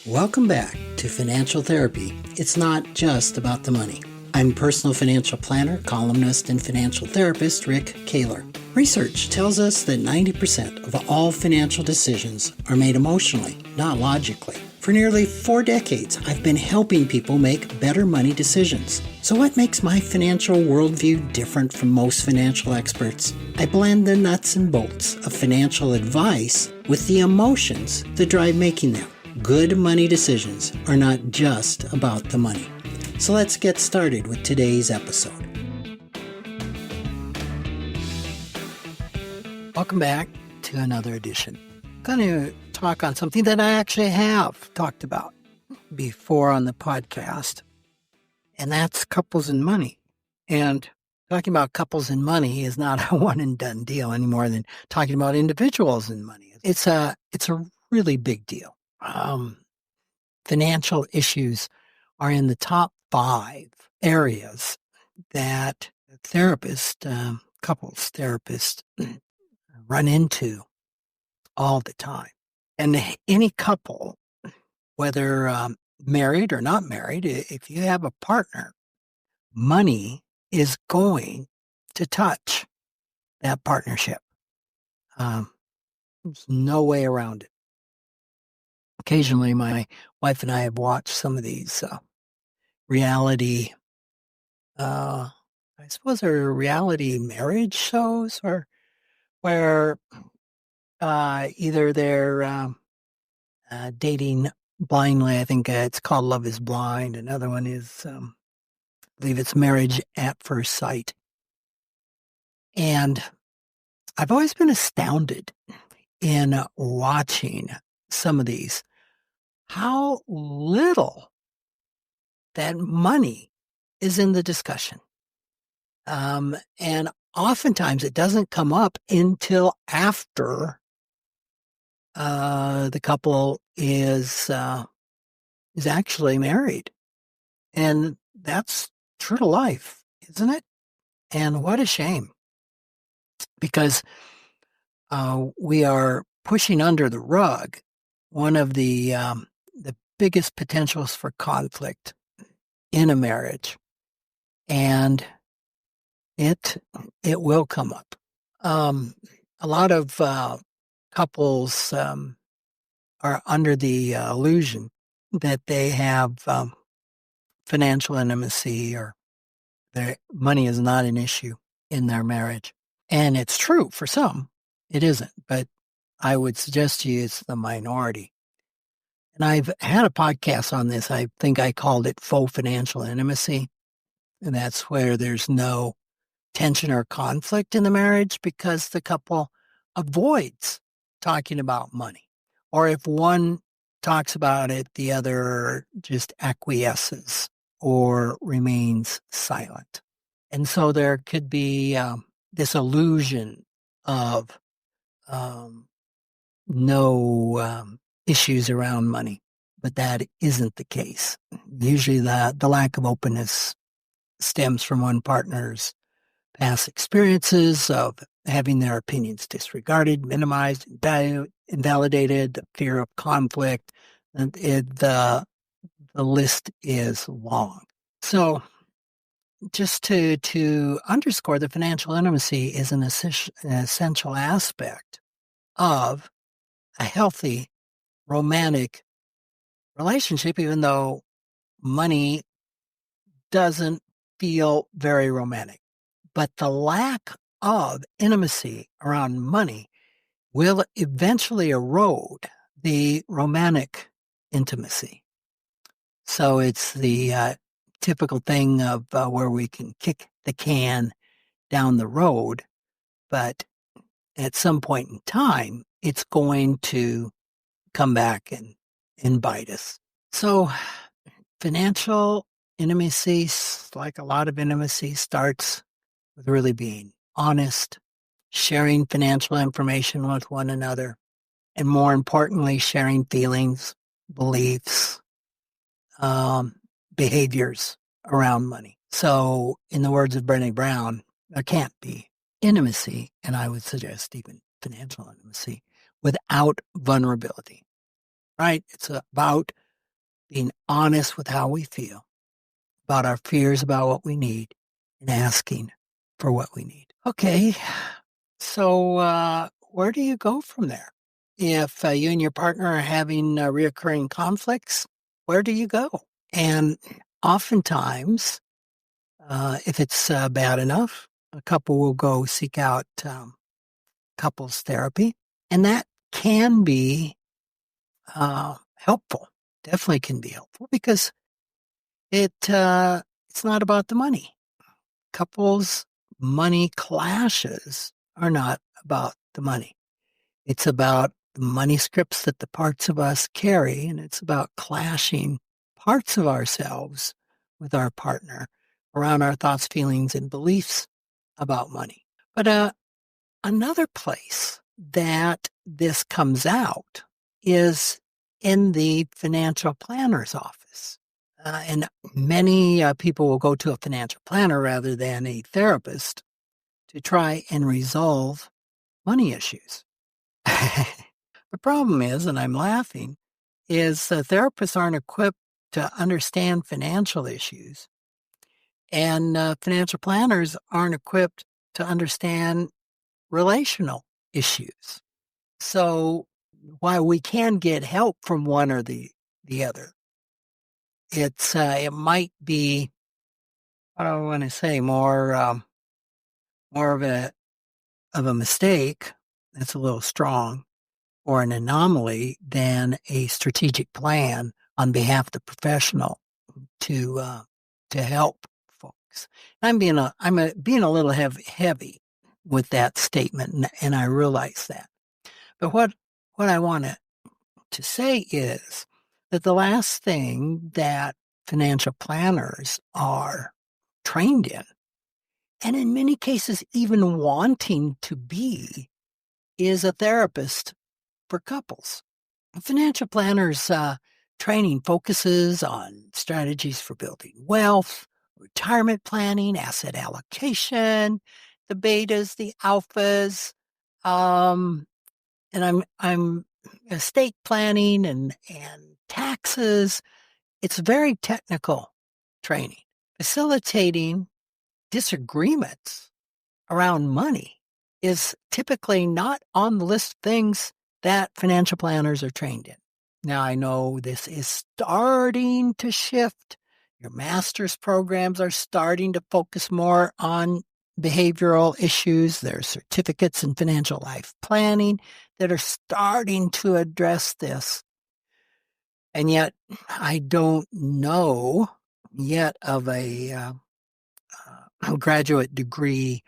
Welcome back to Financial Therapy. It's not just about the money. I'm personal financial planner, columnist, and financial therapist Rick Kahler. Research tells us that 90% of all financial decisions are made emotionally, not logically. For nearly 4 decades, I've been helping people make better money decisions. So what makes my financial worldview different from most financial experts? I blend the nuts and bolts of financial advice with the emotions that drive making them. Good money decisions are not just about the money. So let's get started with today's episode. Welcome back to another edition. I'm going to talk on something that I actually have talked about before on the podcast, and that's couples and money. And talking about couples and money is not a one and done deal any more than talking about individuals and money. It's a really big deal. Financial issues are in the top 5 areas that couples therapists run into all the time. And any couple, whether married or not married, if you have a partner, money is going to touch that partnership. There's no way around it. Occasionally, my wife and I have watched some of these reality, I suppose they're reality marriage shows, or where either they're dating blindly. I think it's called Love is Blind. Another one is, I believe it's Marriage at First Sight. And I've always been astounded in watching some of these, how little that money is in the discussion. And oftentimes it doesn't come up until after the couple is actually married. And that's true to life, isn't it? And what a shame. Because we are pushing under the rug one of the biggest potentials for conflict in a marriage, and it will come up. A lot of couples are under the illusion that they have financial intimacy, or their money is not an issue in their marriage. And it's true for some, it isn't, but I would suggest to you it's the minority. And I've had a podcast on this. I think I called it Faux Financial Intimacy. And that's where there's no tension or conflict in the marriage because the couple avoids talking about money. Or if one talks about it, the other just acquiesces or remains silent. And so there could be this illusion of no issues around money, but that isn't the case. Usually the lack of openness stems from one partner's past experiences of having their opinions disregarded, minimized, invalidated, the fear of conflict, and the list is long. So just to underscore, the financial intimacy is an essential aspect of a healthy romantic relationship, even though money doesn't feel very romantic. But the lack of intimacy around money will eventually erode the romantic intimacy. So it's the typical thing of where we can kick the can down the road, but at some point in time, it's going to come back and bite us. So financial intimacy, like a lot of intimacy, starts with really being honest, sharing financial information with one another, and more importantly, sharing feelings, beliefs, behaviors around money. So in the words of Brené Brown, there can't be intimacy, and I would suggest even financial intimacy, without vulnerability, right? It's about being honest with how we feel, about our fears about what we need, and asking for what we need. Okay, so where do you go from there? If you and your partner are having reoccurring conflicts, where do you go? And oftentimes, if it's bad enough, a couple will go seek out couples therapy, and that can be helpful. Definitely can be helpful because it's not about the money. Couples money clashes are not about the money. It's about the money scripts that the parts of us carry, and it's about clashing parts of ourselves with our partner around our thoughts, feelings, and beliefs about money. But another place that this comes out is in the financial planner's office. And many people will go to a financial planner rather than a therapist to try and resolve money issues. The problem is, and I'm laughing, is therapists aren't equipped to understand financial issues, and financial planners aren't equipped to understand relational issues. So while we can get help from one or the other, it might be, I don't want to say, more of a mistake. That's a little strong, or an anomaly than a strategic plan on behalf of the professional to help folks. Being a little heavy with that statement, and I realize that. But what I want to say is that the last thing that financial planners are trained in, and in many cases even wanting to be, is a therapist for couples. A financial planner's training focuses on strategies for building wealth, retirement planning, asset allocation, the betas, the alphas, and I'm estate planning and taxes. It's very technical training, facilitating disagreements around money is typically not on the list of things that financial planners are trained in. Now, I know this is starting to shift. Your master's programs are starting to focus more on behavioral issues. There are certificates in financial life planning that are starting to address this. And yet, I don't know yet of a graduate degree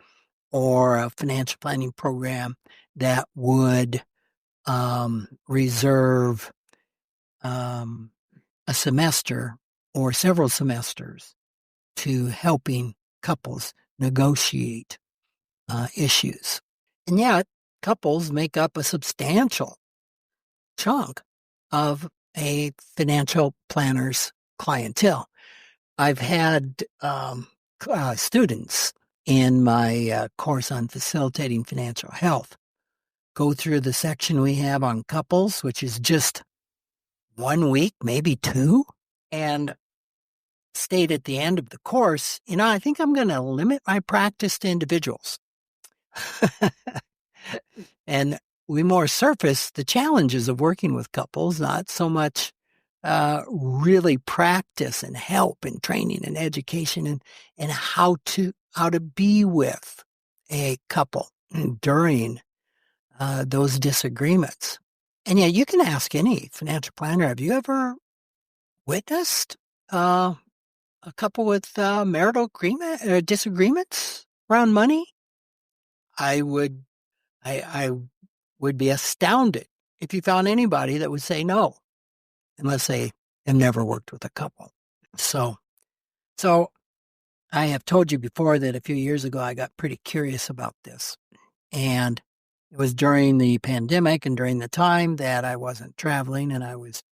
or a financial planning program that would reserve a semester or several semesters to helping couples negotiate issues. And yet, couples make up a substantial chunk of a financial planner's clientele. I've had students in my course on facilitating financial health go through the section we have on couples, which is just 1 week, maybe 2, and state at the end of the course, I think I'm going to limit my practice to individuals. And we more surface the challenges of working with couples, not so much really practice and help and training and education and how to be with a couple during those disagreements. And yeah, you can ask any financial planner, have you ever witnessed a couple with marital disagreements around money? I would be astounded if you found anybody that would say no, unless they have never worked with a couple. So I have told you before that a few years ago I got pretty curious about this. And it was during the pandemic and during the time that I wasn't traveling, and I was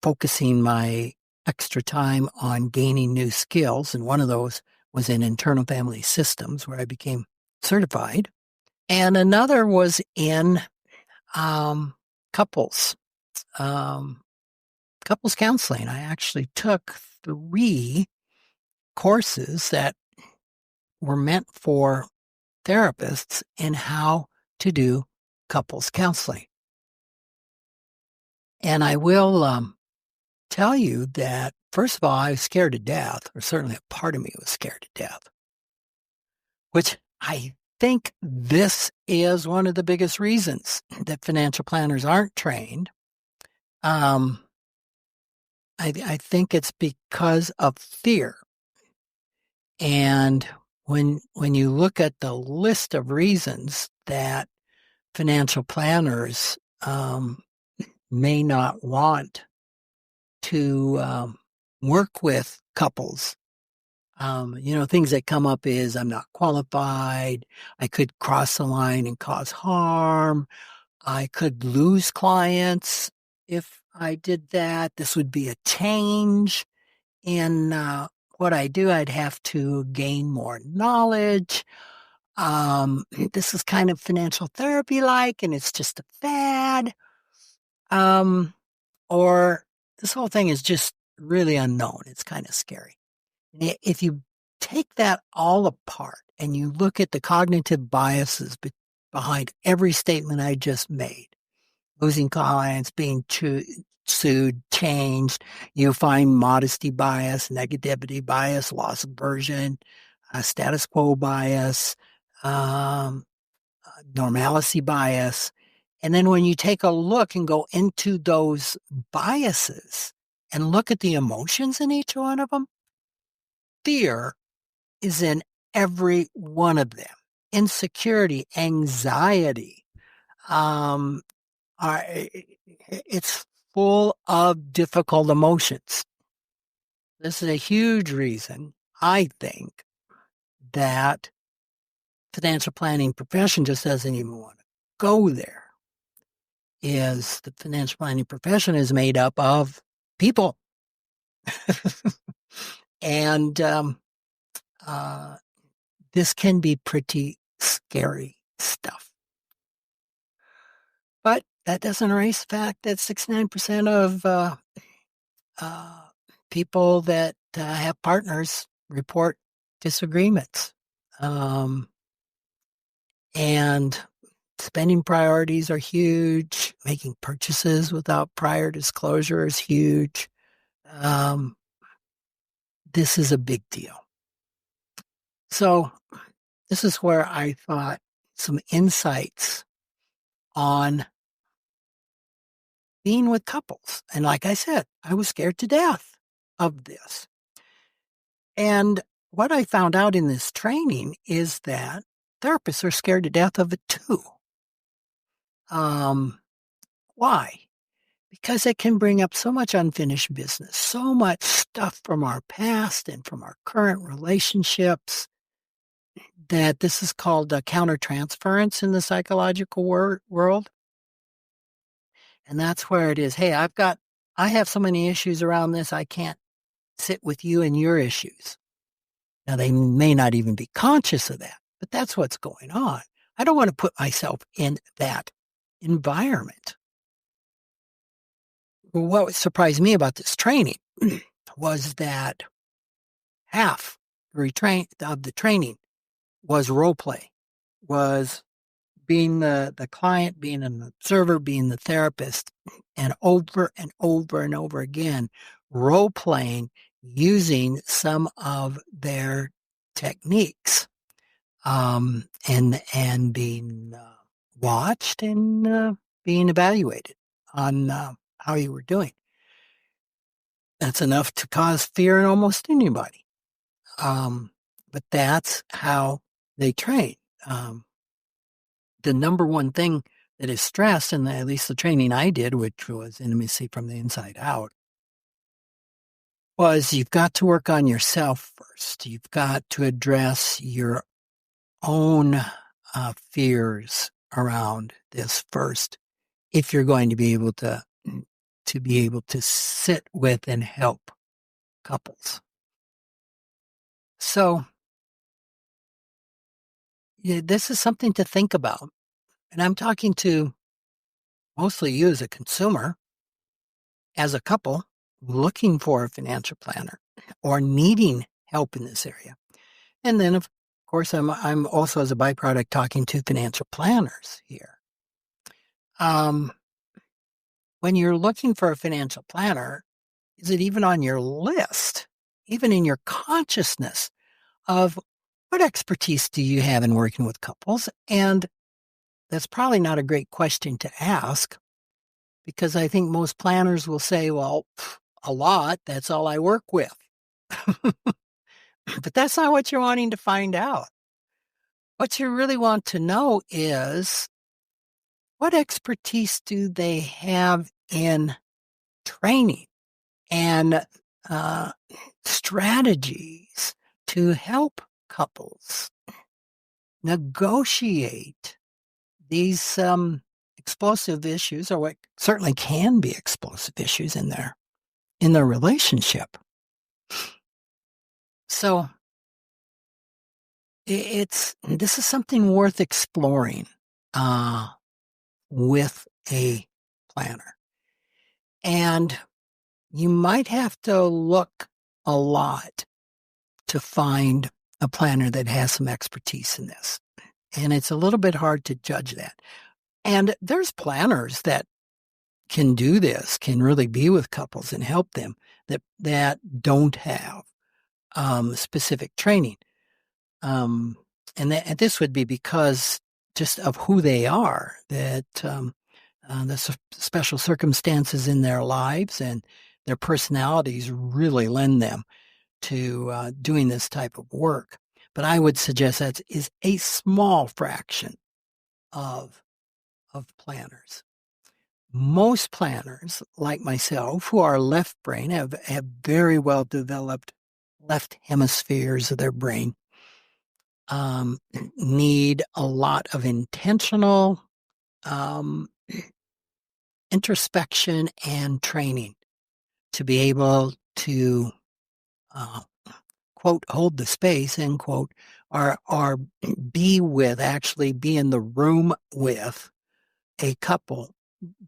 focusing my extra time on gaining new skills. And one of those was in internal family systems, where I became certified. And another was in couples couples counseling. I actually took 3 courses that were meant for therapists in how to do couples counseling. And I will tell you that, first of all, I was scared to death, or certainly a part of me was scared to death, which I think this is one of the biggest reasons that financial planners aren't trained. I think it's because of fear. And when you look at the list of reasons that financial planners may not want to work with couples, things that come up is I'm not qualified, I could cross the line and cause harm, I could lose clients if I did that. This would be a change in what I do. I'd have to gain more knowledge. This is kind of financial therapy like, and it's just a fad. Or this whole thing is just really unknown. It's kind of scary. If you take that all apart and you look at the cognitive biases behind every statement I just made, losing clients, being sued, changed, you find modesty bias, negativity bias, loss aversion, status quo bias, normalcy bias. And then when you take a look and go into those biases and look at the emotions in each one of them, fear is in every one of them. Insecurity, anxiety, it's full of difficult emotions. This is a huge reason, I think, that financial planning profession just doesn't even want to go there. Is the financial planning profession is made up of people. And this can be pretty scary stuff. But that doesn't erase the fact that 69% of people that have partners report disagreements. And spending priorities are huge. Making purchases without prior disclosure is huge. This is a big deal. So this is where I thought some insights on being with couples. And like I said, I was scared to death of this. And what I found out in this training is that therapists are scared to death of it too. Why? Because it can bring up so much unfinished business, so much stuff from our past and from our current relationships, that this is called countertransference in the psychological world. And that's where it is. Hey, I have so many issues around this, I can't sit with you and your issues. Now, they may not even be conscious of that, but that's what's going on. I don't want to put myself in that environment. What surprised me about this training was that half of the training was role play, was being the client, being an observer, being the therapist, and over and over and over again, role playing using some of their techniques, and being watched and being evaluated on how you were doing. That's enough to cause fear in almost anybody. But that's how they train. The number one thing that is stressed, and at least the training I did, which was intimacy from the inside out, was you've got to work on yourself first. You've got to address your own fears around this first, if you're going to be able to sit with and help couples. So yeah, this is something to think about. And I'm talking to mostly you as a consumer, as a couple, looking for a financial planner or needing help in this area. And then, of course, I'm also, as a byproduct, talking to financial planners here. When you're looking for a financial planner, is it even on your list, even in your consciousness of what expertise do you have in working with couples? And that's probably not a great question to ask, because I think most planners will say, well, a lot, that's all I work with. But that's not what you're wanting to find out. What you really want to know is, what expertise do they have in training and strategies to help couples negotiate these explosive issues, or what certainly can be explosive issues in their relationship. So this is something worth exploring with a planner. And you might have to look a lot to find a planner that has some expertise in this. And it's a little bit hard to judge that. And there's planners that can do this, can really be with couples and help them that don't have specific training. And this would be because just of who they are, that the special circumstances in their lives and their personalities really lend them to doing this type of work. But I would suggest that is a small fraction of planners. Most planners, like myself, who are left brain, have very well developed left hemispheres of their brain, need a lot of intentional introspection and training to be able to, quote, hold the space, end quote, or actually be in the room with a couple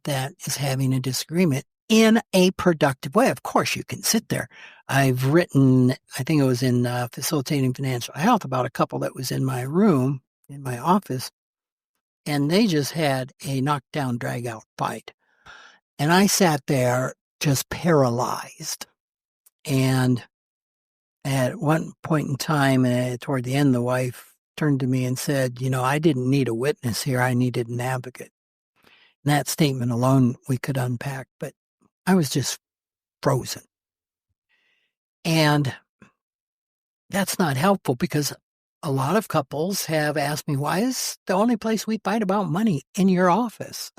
that is having a disagreement in a productive way. Of course, you can sit there. I've written, I think it was in Facilitating Financial Health, about a couple that was in my room, in my office, and they just had a knockdown, drag-out fight. And I sat there just paralyzed. And at one point in time, toward the end, the wife turned to me and said, I didn't need a witness here. I needed an advocate. And that statement alone we could unpack, but I was just frozen. And that's not helpful, because a lot of couples have asked me, why is the only place we fight about money in your office?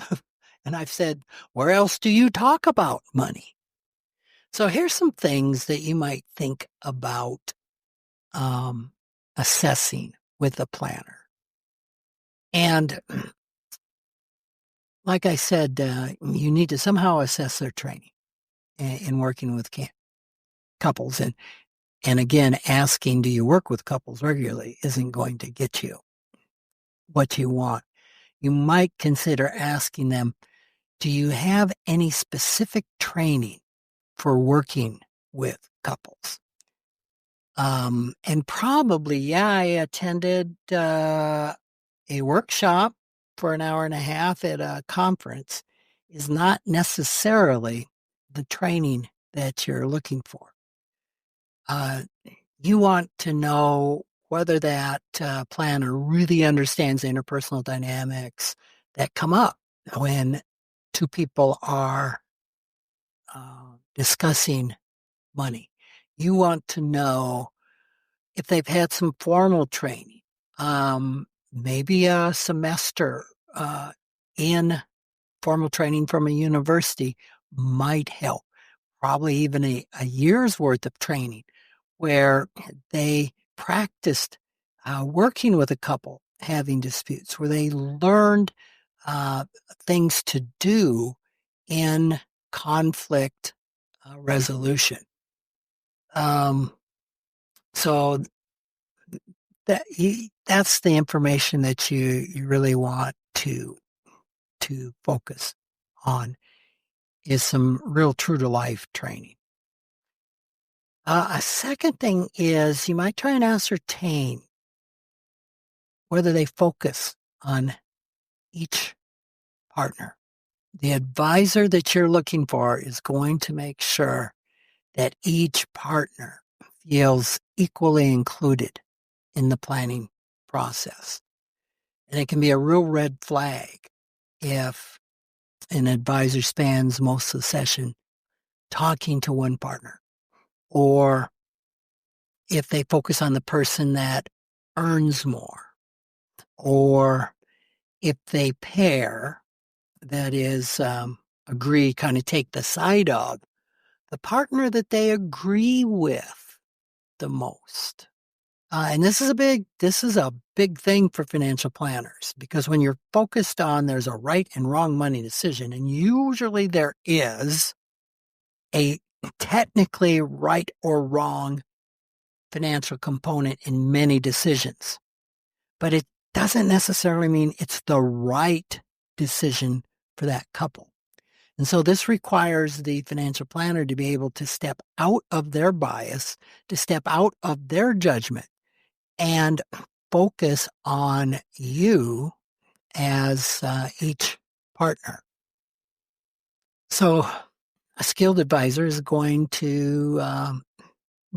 And I've said, where else do you talk about money? So here's some things that you might think about assessing with a planner. And like I said, you need to somehow assess their training in working with couples. And again, asking, do you work with couples regularly, isn't going to get you what you want. You might consider asking them, do you have any specific training for working with couples? And probably, I attended a workshop for an hour and a half at a conference is not necessarily the training that you're looking for. You want to know whether that planner really understands the interpersonal dynamics that come up when two people are discussing money. You want to know if they've had some formal training, maybe a semester in formal training from a university might help. Probably even a year's worth of training where they practiced working with a couple having disputes, where they learned things to do in conflict resolution. So that's the information that you really want to focus on, is some real true to life training. A second thing is you might try and ascertain whether they focus on each partner. The advisor that you're looking for is going to make sure that each partner feels equally included in the planning process. And it can be a real red flag if an advisor spends most of the session talking to one partner, or if they focus on the person that earns more, or if they pair, that is, agree, kind of take the side of the partner that they agree with the most. And this is a big thing for financial planners, because when you're focused on there's a right and wrong money decision, and usually there is a technically right or wrong financial component in many decisions, but it doesn't necessarily mean it's the right decision for that couple. And so this requires the financial planner to be able to step out of their bias, to step out of their judgment, and focus on you as each partner. So a skilled advisor is going to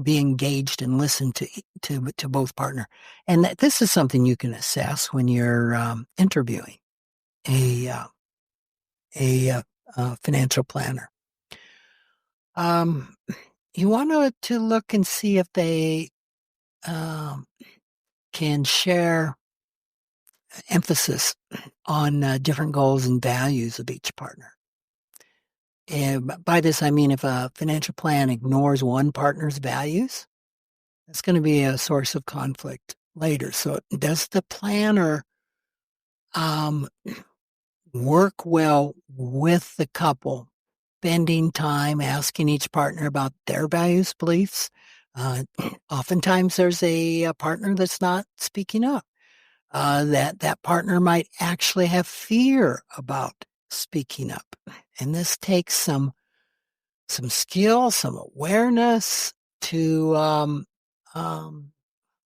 be engaged and listen to both partner. And this is something you can assess when you're interviewing a, uh, a financial planner. You want to look and see if they can share emphasis on different goals and values of each partner. And by this, I mean if a financial plan ignores one partner's values, it's going to be a source of conflict later. So does the planner work well with the couple, spending time asking each partner about their values, beliefs? Oftentimes there's a partner that's not speaking up. That partner might actually have fear about speaking up. And this takes some skill, some awareness to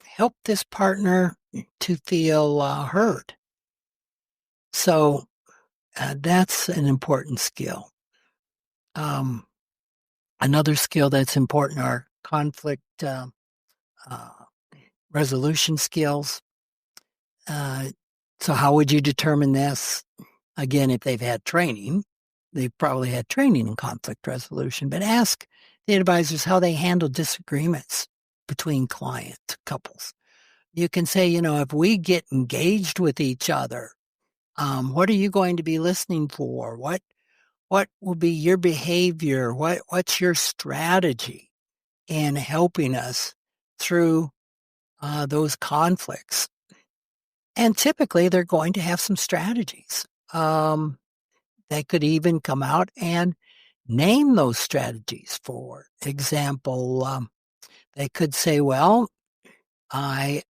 help this partner to feel heard. So that's an important skill. Another skill that's important are conflict resolution skills. So how would you determine this? Again, if they've had training, they've probably had training in conflict resolution, but ask the advisors how they handle disagreements between client couples. You can say, if we get engaged with each other, what are you going to be listening for? What will be your behavior? What's your strategy in helping us through those conflicts? And typically, they're going to have some strategies. They could even come out and name those strategies. For example, they could say, well, I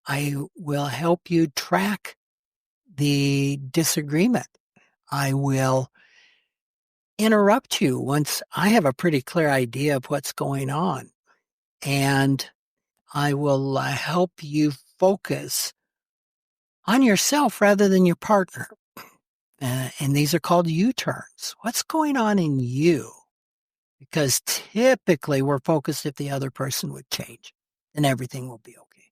will help you track the disagreement. I will interrupt you once I have a pretty clear idea of what's going on. And I will help you focus on yourself rather than your partner. And these are called U-turns. What's going on in you? Because typically we're focused if the other person would change, then everything will be okay.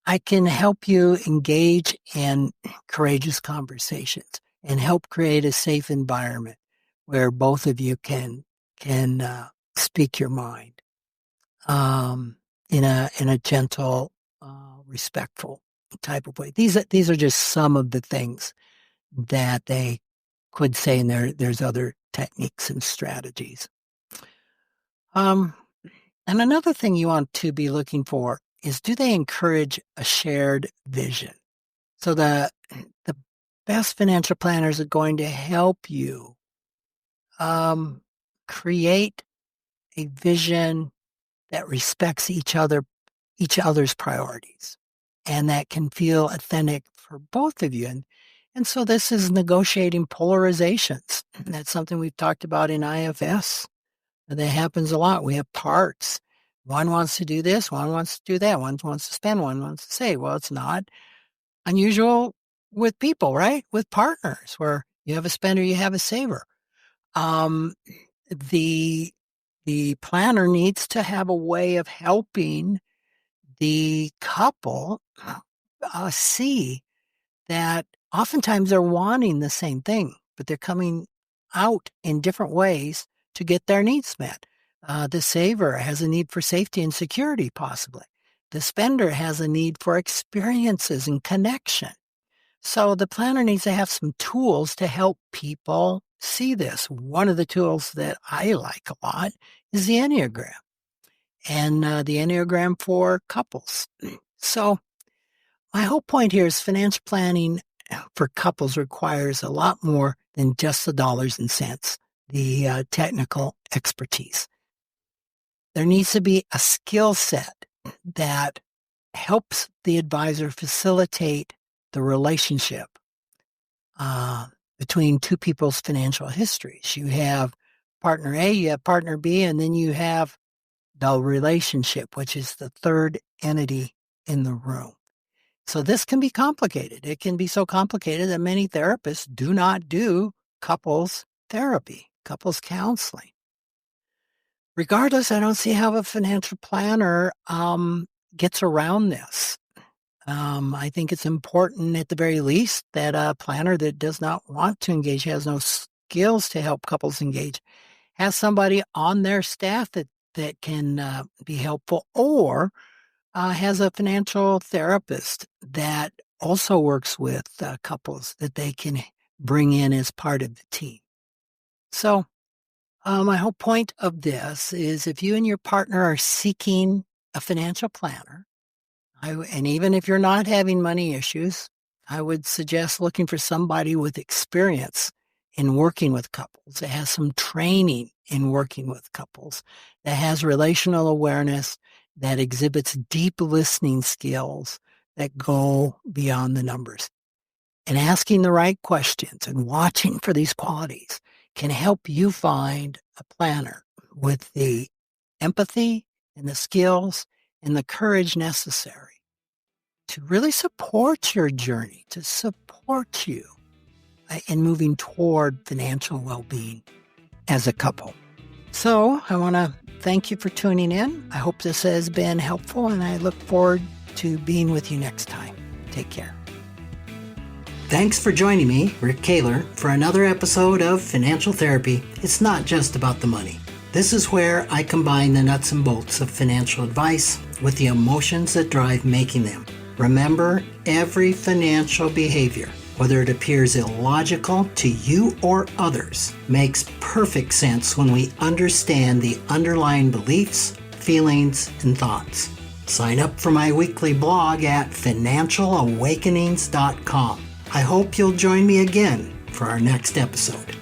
I can help you engage in courageous conversations and help create a safe environment where both of you can speak your mind in a gentle, respectful type of way. These are just some of the things that they could say, and there's other techniques and strategies. And another thing you want to be looking for is, do they encourage a shared vision? So the best financial planners are going to help you create a vision that respects each other's priorities, and that can feel authentic for both of you. And so this is negotiating polarizations. That's something we've talked about in IFS. That happens a lot. We have parts One wants to do this, one wants to do that, one wants to spend, one wants to save. Well, it's not unusual with people, right? With partners where you have a spender, you have a saver. Um, the planner needs to have a way of helping the couple see that oftentimes they're wanting the same thing, but they're coming out in different ways to get their needs met. The saver has a need for safety and security, possibly. The spender has a need for experiences and connection. So the planner needs to have some tools to help people see this. One of the tools that I like a lot is the Enneagram, and the Enneagram for couples. So my whole point here is financial planning for couples requires a lot more than just the dollars and cents, the technical expertise. There needs to be a skill set that helps the advisor facilitate the relationship between two people's financial histories. You have partner A, you have partner B, and then you have the relationship, which is the third entity in the room. So this can be complicated. It can be so complicated that many therapists do not do couples therapy, couples counseling. Regardless, I don't see how a financial planner gets around this. I think it's important at the very least that a planner that does not want to engage, has no skills to help couples engage, has somebody on their staff that can be helpful, or has a financial therapist that also works with couples that they can bring in as part of the team. So my whole point of this is if you and your partner are seeking a financial planner, and even if you're not having money issues, I would suggest looking for somebody with experience in working with couples, that has some training in working with couples, that has relational awareness, that exhibits deep listening skills that go beyond the numbers. And asking the right questions and watching for these qualities can help you find a planner with the empathy and the skills and the courage necessary to really support your journey, to support you in moving toward financial well-being as a couple. So I want to thank you for tuning in. I hope this has been helpful, and I look forward to being with you next time. Take care. Thanks for joining me, Rick Kahler, for another episode of Financial Therapy. It's not just about the money. This is where I combine the nuts and bolts of financial advice with the emotions that drive making them. Remember, every financial behavior, whether it appears illogical to you or others, makes perfect sense when we understand the underlying beliefs, feelings, and thoughts. Sign up for my weekly blog at financialawakenings.com. I hope you'll join me again for our next episode.